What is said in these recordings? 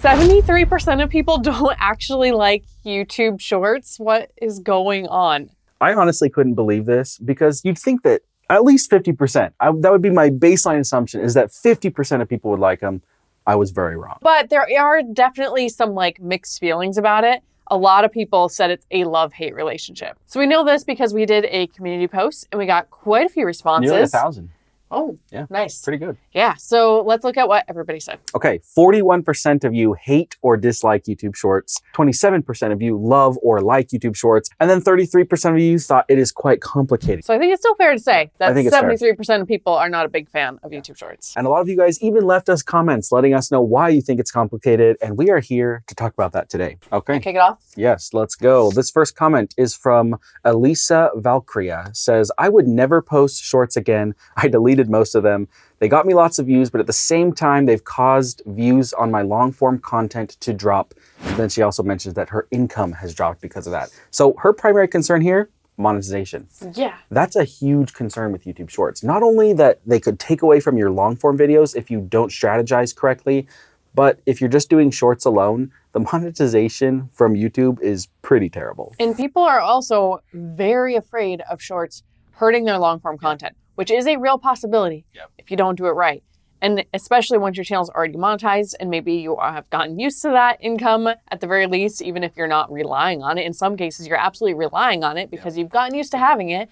73% of people don't actually like YouTube Shorts. What is going on? I honestly couldn't believe this because you'd think that at least 50%, that would be my baseline assumption, is that 50% of people would like them. I was very wrong. But there are definitely some like mixed feelings about it. A lot of people said it's a love-hate relationship. So we know this because we did a community post and we got quite a few responses. Nearly 1,000. Oh, yeah, nice. Pretty good. Yeah, so let's look at what everybody said. Okay, 41% of you hate or dislike YouTube Shorts. 27% of you love or like YouTube Shorts. And then 33% of you thought it is quite complicated. So I think it's still fair to say that 73% of people are not a big fan of YouTube Shorts. And a lot of you guys even left us comments letting us know why you think it's complicated. And we are here to talk about that today. Okay. Kick it off? Yes, let's go. This first comment is from Elisa Valkyria. Says, I would never post shorts again. I deleted most of them. They got me lots of views, but at the same time, they've caused views on my long form content to drop. And then she also mentions that her income has dropped because of that. So her primary concern here, monetization. Yeah. That's a huge concern with YouTube Shorts. Not only that they could take away from your long form videos if you don't strategize correctly, but if you're just doing shorts alone, the monetization from YouTube is pretty terrible. And people are also very afraid of shorts hurting their long form content, which is a real possibility if you don't do it right. And especially once your channel's already monetized and maybe you have gotten used to that income at the very least, even if you're not relying on it. In some cases, you're absolutely relying on it because you've gotten used to having it.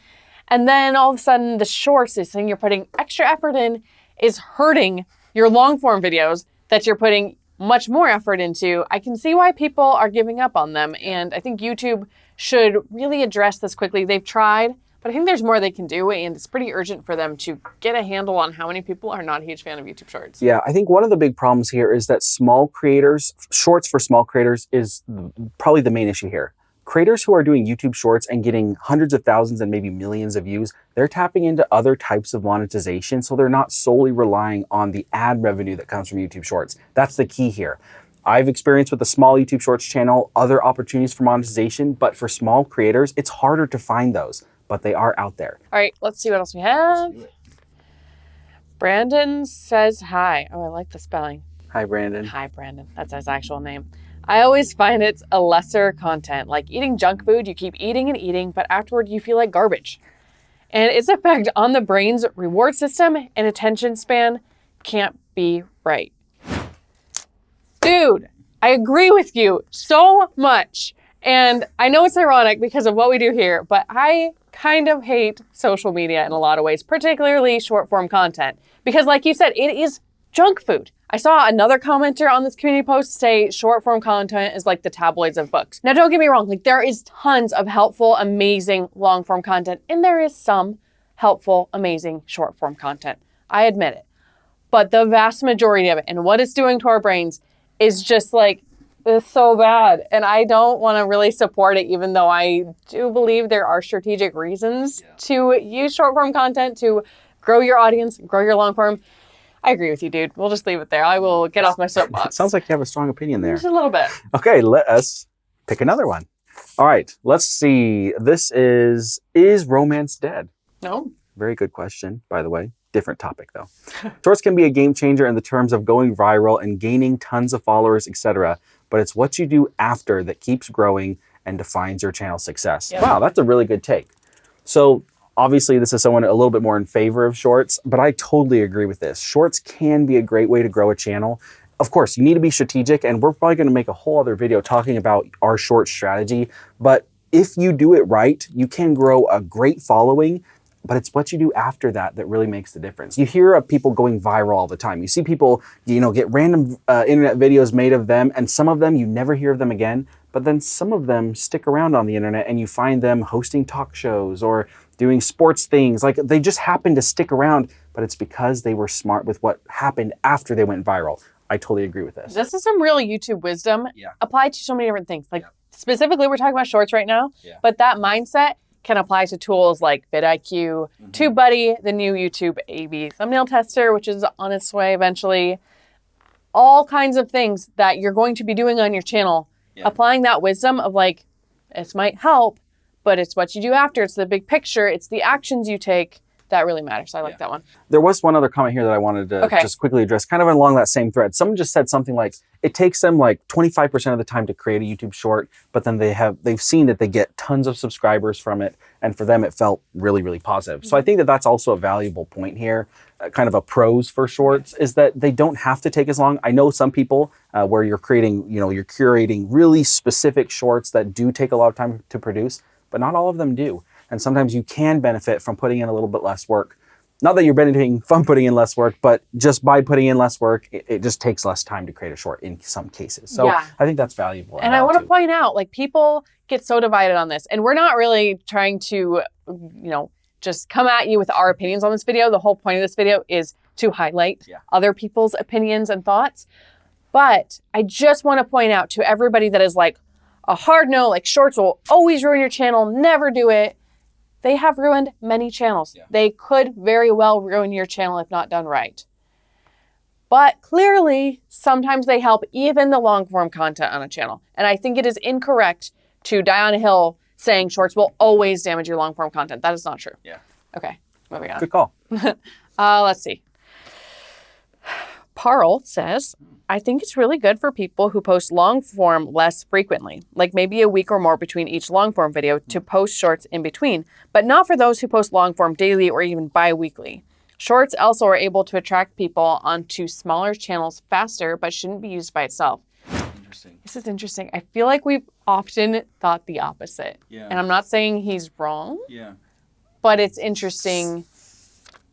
And then all of a sudden, the shorts, this thing you're putting extra effort in, is hurting your long form videos that you're putting much more effort into. I can see why people are giving up on them. And I think YouTube should really address this quickly. They've tried, but I think there's more they can do, and it's pretty urgent for them to get a handle on how many people are not a huge fan of YouTube Shorts. Yeah, I think one of the big problems here is that small creators, shorts for small creators is probably the main issue here. Creators who are doing YouTube Shorts and getting hundreds of thousands and maybe millions of views, they're tapping into other types of monetization, so they're not solely relying on the ad revenue that comes from YouTube Shorts. That's the key here. I've experienced with a small YouTube Shorts channel other opportunities for monetization, but for small creators, it's harder to find those. But they are out there. All right, let's see what else we have. Brandon says hi. Oh, I like the spelling. Hi, Brandon. Hi, Brandon. That's his actual name. I always find it's a lesser content. Like eating junk food, you keep eating and eating, but afterward you feel like garbage. And its effect on the brain's reward system and attention span can't be right. Dude, I agree with you so much. And I know it's ironic because of what we do here, but I kind of hate social media in a lot of ways, particularly short form content. Because like you said, it is junk food. I saw another commenter on this community post say short form content is like the tabloids of books. Now don't get me wrong, like there is tons of helpful, amazing long form content, and there is some helpful, amazing short form content. I admit it. But the vast majority of it and what it's doing to our brains is just like, it's so bad. And I don't want to really support it, even though I do believe there are strategic reasons to use short form content to grow your audience, grow your long form. I agree with you, dude. We'll just leave it there. I will get off my soapbox. Sounds like you have a strong opinion there. Just a little bit. Okay, let us pick another one. All right, let's see. This is romance dead? No. Very good question, by the way. Different topic though. Shorts can be a game changer in the terms of going viral and gaining tons of followers, etc. But it's what you do after that keeps growing and defines your channel's success. Yep. Wow, that's a really good take. So obviously this is someone a little bit more in favor of shorts, but I totally agree with this. Shorts can be a great way to grow a channel. Of course, you need to be strategic, and we're probably going to make a whole other video talking about our short strategy. But if you do it right, you can grow a great following. But it's what you do after that that really makes the difference. You hear of people going viral all the time. You see people, get random internet videos made of them, and some of them you never hear of them again, but then some of them stick around on the internet and you find them hosting talk shows or doing sports things. Like they just happen to stick around, but it's because they were smart with what happened after they went viral. I totally agree with this. This is some real YouTube wisdom applied to so many different things. Like specifically, we're talking about shorts right now, but that mindset can apply to tools like vidIQ, TubeBuddy, the new YouTube A/B thumbnail tester, which is on its way eventually. All kinds of things that you're going to be doing on your channel. Applying that wisdom of like, this might help, but it's what you do after. It's the big picture. It's the actions you take that really matters. I like that one. There was one other comment here that I wanted to just quickly address, kind of along that same thread. Someone just said something like, it takes them like 25% of the time to create a YouTube short, but then they've seen that they get tons of subscribers from it. And for them, it felt really, really positive. So I think that that's also a valuable point here, kind of a pros for shorts, is that they don't have to take as long. I know some people where you're creating, you're curating really specific shorts that do take a lot of time to produce, but not all of them do. And sometimes you can benefit from putting in a little bit less work. Not that you're benefiting from putting in less work, but just by putting in less work, it just takes less time to create a short in some cases. So I think that's valuable. And I want to point out, like, people get so divided on this, and we're not really trying to, just come at you with our opinions on this video. The whole point of this video is to highlight other people's opinions and thoughts. But I just want to point out to everybody that is like a hard no, like shorts will always ruin your channel, never do it. They have ruined many channels. They could very well ruin your channel if not done right. But clearly, sometimes they help even the long form content on a channel. And I think it is incorrect to die on a hill saying shorts will always damage your long form content. That is not true. Okay, moving on. Good call. Let's see. Parl says, I think it's really good for people who post long form less frequently, like maybe a week or more between each long form video to post shorts in between, but not for those who post long form daily or even bi-weekly. Shorts also are able to attract people onto smaller channels faster, but shouldn't be used by itself. Interesting. This is interesting. I feel like we've often thought the opposite. And I'm not saying he's wrong, but it's interesting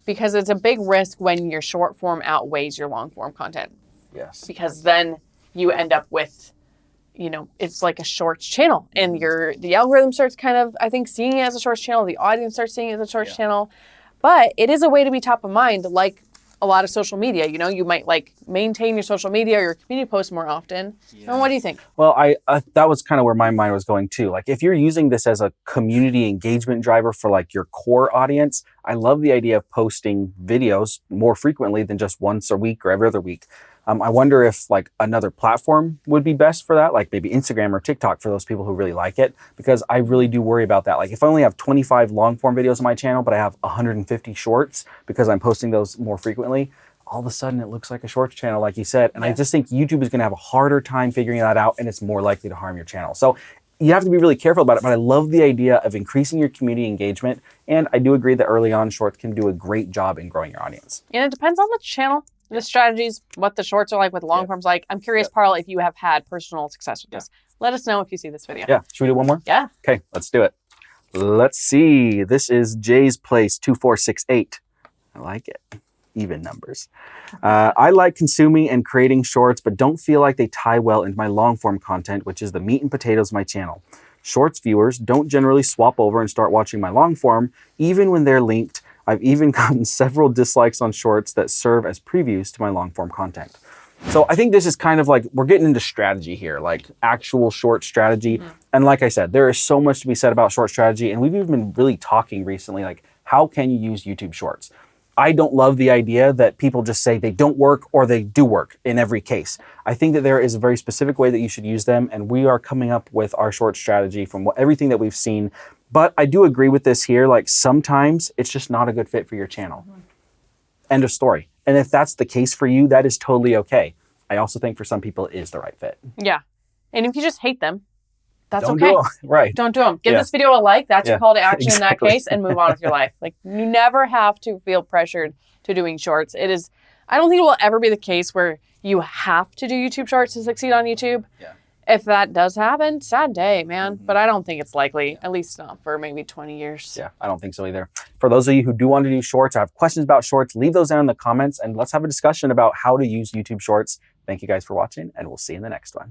because it's a big risk when your short form outweighs your long form content. Because then you end up with, it's like a shorts channel, and the algorithm starts kind of, I think, seeing it as a shorts channel. The audience starts seeing it as a shorts channel. But it is a way to be top of mind, like a lot of social media. You might like maintain your social media or your community posts more often. And what do you think? Well, that was kind of where my mind was going too. Like, if you're using this as a community engagement driver for like your core audience, I love the idea of posting videos more frequently than just once a week or every other week. I wonder if like another platform would be best for that, like maybe Instagram or TikTok for those people who really like it, because I really do worry about that. Like, if I only have 25 long form videos on my channel, but I have 150 shorts because I'm posting those more frequently, all of a sudden it looks like a shorts channel, like you said. And I just think YouTube is going to have a harder time figuring that out, and it's more likely to harm your channel. So you have to be really careful about it, but I love the idea of increasing your community engagement. And I do agree that early on shorts can do a great job in growing your audience. And it depends on the channel, the strategies, what the shorts are like, what the long form's like. I'm curious, Parl, if you have had personal success with this. Let us know if you see this video. Yeah, should we do one more? Yeah. Okay, let's do it. Let's see. This is Jay's Place 2468. I like it. Even numbers. I like consuming and creating shorts, but don't feel like they tie well into my long form content, which is the meat and potatoes of my channel. Shorts viewers don't generally swap over and start watching my long form, even when they're linked. I've even gotten several dislikes on shorts that serve as previews to my long form content. So I think this is kind of like, we're getting into strategy here, like actual short strategy. And like I said, there is so much to be said about short strategy. And we've even been really talking recently, like, how can you use YouTube Shorts? I don't love the idea that people just say they don't work or they do work in every case. I think that there is a very specific way that you should use them, and we are coming up with our short strategy from everything that we've seen. But I do agree with this here, like sometimes it's just not a good fit for your channel. End of story. And if that's the case for you, that is totally okay. I also think for some people it is the right fit. Yeah. And if you just hate them, that's Don't okay. do 'em. Right. Don't do them. Give this video a like. That's your call to action exactly. in that case, and move on with your life. Like, you never have to feel pressured to doing shorts. It is, I don't think it will ever be the case where you have to do YouTube Shorts to succeed on YouTube. If that does happen, sad day, man. But I don't think it's likely, at least not for maybe 20 years. Yeah, I don't think so either. For those of you who do want to do shorts or have questions about shorts, leave those down in the comments and let's have a discussion about how to use YouTube Shorts. Thank you guys for watching, and we'll see you in the next one.